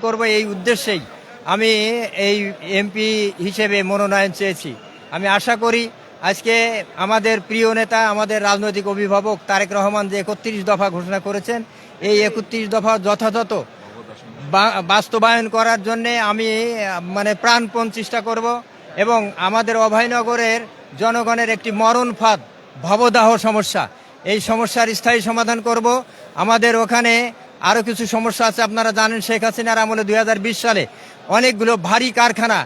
করব এই উদ্দেশ্যেই আমি এই এমপি হিসেবে মনোনয়ন চেয়েছি। আমি আশা করি আজকে আমাদের প্রিয় নেতা, আমাদের রাজনৈতিক অভিভাবক তারেক রহমান যে ৩১ দফা ঘোষণা করেছেন, এই ৩১ দফা যথাযথ বাস্তবায়ন করার জন্যে আমি প্রাণপণ চেষ্টা করব এবং আমাদের অভয়নগরের জনগণের একটি মরণ ফাঁদ ভবদাহ সমস্যা, এই সমস্যার স্থায়ী সমাধান করব। আমাদের ওখানে আরও কিছু সমস্যা আছে। আপনারা জানেন শেখ হাসিনার আমলে ২০২০ সালে অনেকগুলো ভারী কারখানা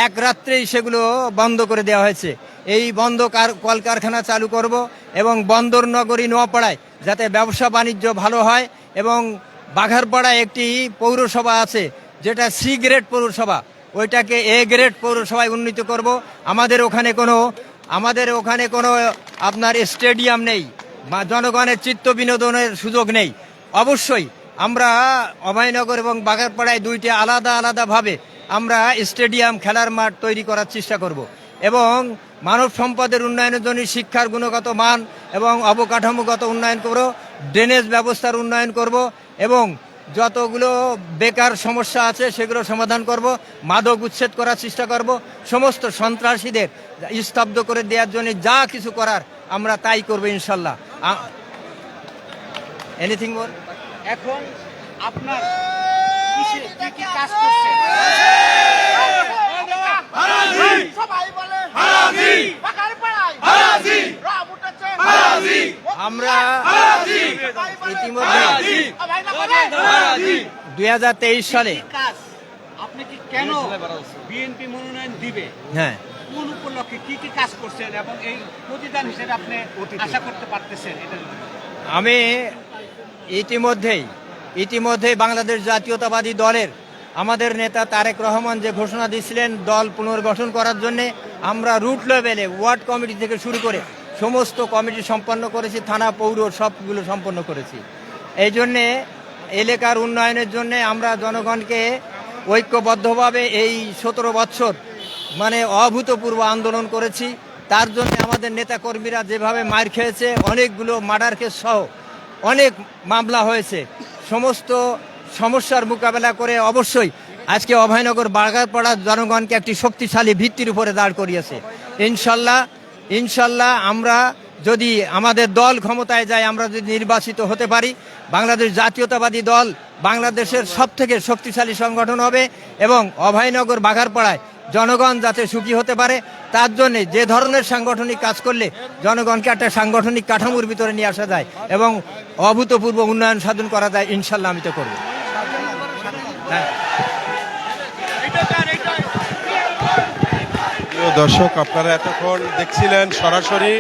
এক রাত্রেই সেগুলো বন্ধ করে দেওয়া হয়েছে। এই বন্ধ কলকারখানা চালু করব এবং বন্দর নগরী নোয়াপাড়ায় যাতে ব্যবসা বাণিজ্য ভালো হয় এবং বাঘারপাড়ায় একটি পৌরসভা আছে যেটা সি গ্রেড পৌরসভা, ওইটাকে এ গ্রেড পৌরসভায় উন্নীত করব। আমাদের ওখানে কোনো আপনার স্টেডিয়াম নেই বা জনগণের চিত্ত বিনোদনের সুযোগ নেই। অবশ্যই আমরা অভয়নগর এবং বাঘারপাড়ায় দুইটি আলাদা আলাদাভাবে আমরা স্টেডিয়াম, খেলার মাঠ তৈরি করার চেষ্টা করব এবং মানব সম্পদের উন্নয়নের জন্য শিক্ষার গুণগত মান এবং অবকাঠামোগত উন্নয়ন করব, ড্রেনেজ ব্যবস্থার উন্নয়ন করব এবং যতগুলো বেকার সমস্যা আছে সেগুলো সমাধান করব, মাদক উচ্ছেদ করার চেষ্টা করব, সমস্ত সন্ত্রাসীদের স্তব্ধ করে দেওয়ার জন্য যা কিছু করার আমরা তাই করব ইনশাল্লাহ। এনিথিং মোর? এখন আপনার কি কি কাজ করছেন? আমরা ইতিমধ্যে ২০২৩ সালে আপনি কি কেন বিএনপি মনোনয়ন দিবে, হ্যাঁ কোন উপলক্ষে কি কি কাজ করছেন এবং এই প্রতিদান হিসেবে আপনি আশা করতে পারতেছেন এটা? আমি ইতিমধ্যেই বাংলাদেশ জাতীয়তাবাদী দলের আমাদের নেতা তারেক রহমান যে ঘোষণা দিয়েছিলেন দল পুনর্গঠন করার জন্যে, আমরা রুট লেভেলে ওয়ার্ড কমিটি থেকে শুরু করে সমস্ত কমিটি সম্পন্ন করেছি, থানা পৌর সবগুলো সম্পন্ন করেছি। এই জন্যে এলাকার উন্নয়নের জন্যে আমরা জনগণকে ঐক্যবদ্ধভাবে এই ১৭ বছর অভূতপূর্ব আন্দোলন করেছি। তার জন্য আমাদের নেতাকর্মীরা যেভাবে মার খেয়েছে, অনেকগুলো মার্ডার কেস সহ অনেক মামলা হয়েছে, সমস্ত সমস্যার মোকাবেলা করে অবশ্যই আজকে অভয়নগর বাঘারপাড়ার জনগণকে একটি শক্তিশালী ভিত্তির উপরে দাঁড় করিয়েছে। ইনশাল্লাহ আমরা যদি আমাদের দল ক্ষমতায় যায়, আমরা যদি নির্বাচিত হতে পারি, বাংলাদেশ জাতীয়তাবাদী দল বাংলাদেশের সবথেকে শক্তিশালী সংগঠন হবে এবং অভয়নগর বাঘারপাড়ায় জনগণ যাতে সুখী হতে পারে তার জন্যে যে ধরনের সাংগঠনিক কাজ করলে জনগণকে একটা সাংগঠনিক কাঠামোর ভিতরে নিয়ে আসা যায় এবং অভূতপূর্ব উন্নয়ন সাধন করা যায়, ইনশাল্লাহ আমি তো করব। দর্শক, আপনারা এতক্ষণ দেখছিলেন সরাসরি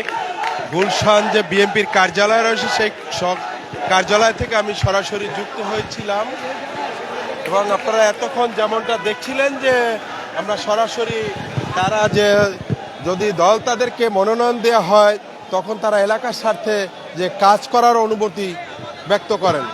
গুলশান যে বিএনপির কার্যালয় রয়েছে সেই কার্যালয় থেকে আমি সরাসরি যুক্ত হয়েছিলাম এবং আপনারা এতক্ষণ যেমনটা দেখছিলেন যে আমরা সরাসরি তারা যে যদি দল তাদেরকে মনোনয়ন দেওয়া হয় তখন তারা এলাকার স্বার্থে যে কাজ করার অনুভূতি ব্যক্ত করেন।